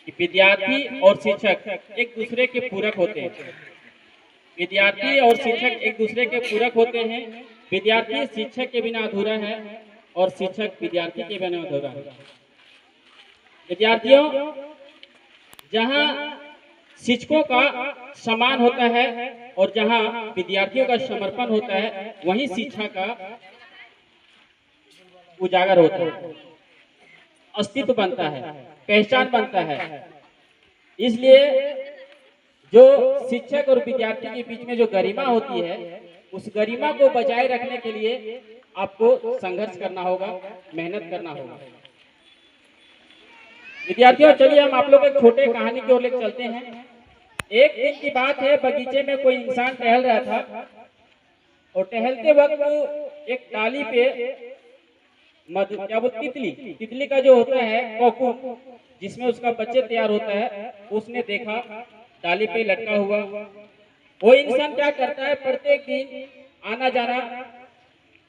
कि विद्यार्थी और शिक्षक एक दूसरे के पूरक होते हैं। विद्यार्थी और शिक्षक एक दूसरे के पूरक होते हैं। विद्यार्थी शिक्षक के बिना अधूरा है और शिक्षक विद्यार्थी के बिना अधूरा है। विद्यार्थियों, जहाँ शिक्षकों का सम्मान होता है और जहाँ विद्यार्थियों का समर्पण होता है, वहीं शिक्षा का उजागर होता है, अस्तित्व बनता है, पहचान बनता है। इसलिए जो शिक्षक और विद्यार्थी के बीच में जो गरिमा होती है, उस गरिमा को बचाए रखने के लिए आपको संघर्ष करना होगा, मेहनत करना होगा। विद्यार्थियों, चलिए हम आप लोग एक छोटे कहानी की ओर लेकर चलते हैं। एक दिन की बात है, बगीचे में कोई इंसान टहल रहा था और टहलते वक्त एक डाली पे क्या वो तितली का जो होता है कोकून, जिसमें उसका बच्चे तैयार होता है, उसने देखा डाली पे लटका हुआ। वो इंसान क्या करता है, प्रत्येक दिन आना जाना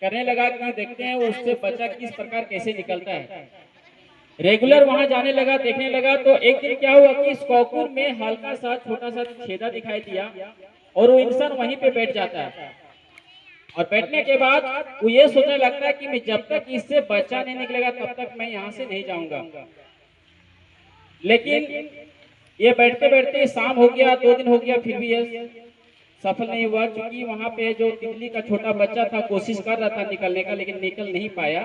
करने लगा कि देखते हैं उससे बच्चा किस प्रकार कैसे निकलता है। रेगुलर वहां जाने लगा, देखने लगा। तो एक दिन क्या हुआ कि इस कोकून में हल्का सा छोटा सा छेदा दिखाई दिया और वो इंसान वहीं पे बैठ जाता है। और बैठने के बाद वो ये सोचने लगता है कि मैं जब तक इससे बच्चा नहीं निकलेगा तब तक मैं यहाँ से नहीं जाऊंगा। लेकिन ये बैठते बैठते शाम हो गया, 2 दिन हो गया, फिर भी ये सफल नहीं हुआ, क्योंकि वहां पे जो तितली का छोटा बच्चा था कोशिश कर रहा था निकलने का, लेकिन निकल नहीं पाया।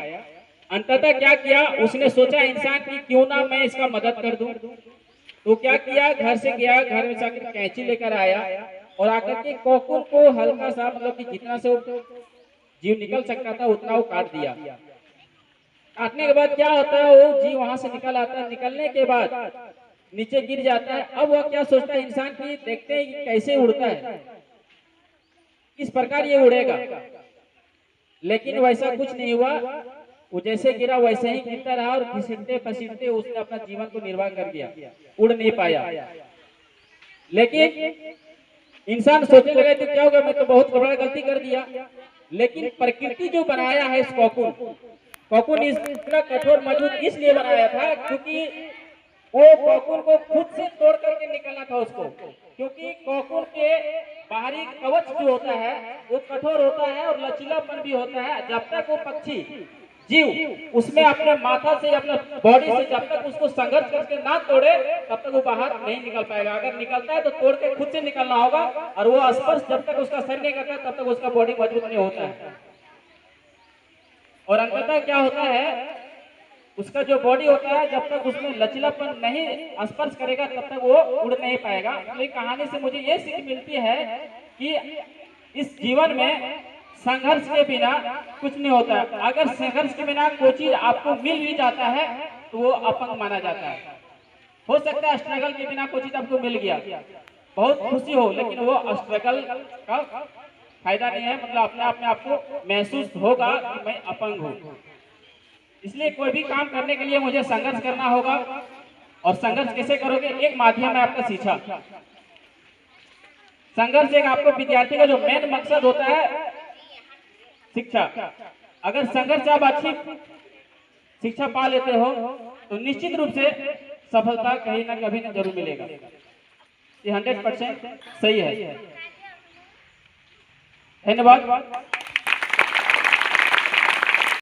अंततः क्या किया, उसने सोचा इंसान की क्यों ना मैं इसका मदद कर दूं। तो क्या किया, घर से गया, घर में जाकर कैंची लेकर आया और आकर के कोकून को हल्का सा, मतलब कि जितना से जीव निकल सकता था उतना वो काट दिया। काटने के बाद क्या होता है, वो जीव वहां से निकल आता है। निकलने के बाद नीचे गिर जाता है। अब वह क्या सोचता है इंसान की, देखते हैं कि कैसे उड़ता है, किस प्रकार ये उड़ेगा। लेकिन वैसा कुछ नहीं हुआ, वो जैसे गिरा वैसे ही गिरता रहा और घिसटते पसीटते उसने अपना जीवन को निर्वाह कर दिया, उड़ नहीं पाया। लेकिन इंसान सोचने लगा कि क्या होगा, मैं तो बहुत बड़ा गलती कर दिया। लेकिन प्रकृति जो बनाया है इस कोकून इतना कठोर मजबूत इसलिए बनाया था क्योंकि वो कोकून को खुद से तोड़ करके निकलना था उसको। क्योंकि कोकून के बाहरी कवच जो होता है वो कठोर होता है और लचीलापन भी होता है। जब तक वो पक्षी जीव उसमें अपने माथा से, अपने बॉडी से जब तक उसको संघर्ष करके ना तोड़े तब तक वो बाहर नहीं निकल पाएगा। अगर निकलता है तो तोड़ के खुद से निकलना होगा, और वो स्पर्श जब तक उसका शरीर नहीं करता तब तक उसका बॉडी मजबूत नहीं होता है। और अंततः क्या होता है, उसका जो बॉडी होता है जब तक उसमें लचीलापन नहीं स्पर्श करेगा तब तक वो उड़ नहीं पाएगा। तो इस कहानी से मुझे ये सीख मिलती है कि इस जीवन में संघर्ष के बिना कुछ नहीं होता। अगर संघर्ष के बिना कोई चीज आपको मिल भी जाता है तो वो अपंग माना जाता है। हो सकता है स्ट्रगल के बिना कोई चीज आपको मिल गया, बहुत खुशी हो, लेकिन वो स्ट्रगल का फायदा नहीं है। मतलब अपने आप में आपको महसूस होगा कि मैं अपंग हूँ। इसलिए कोई भी काम करने के लिए मुझे संघर्ष करना होगा। और संघर्ष कैसे करोगे, एक माध्यम है आपका शिक्षा। संघर्ष एक आपको विद्यार्थी का जो मेन मकसद होता है शिक्षा। अगर संघर्ष आप अच्छी शिक्षा पा लेते हो तो निश्चित रूप से सफलता कहीं ना कभी ना जरूर मिलेगा। ये 100% सही है। धन्यवाद।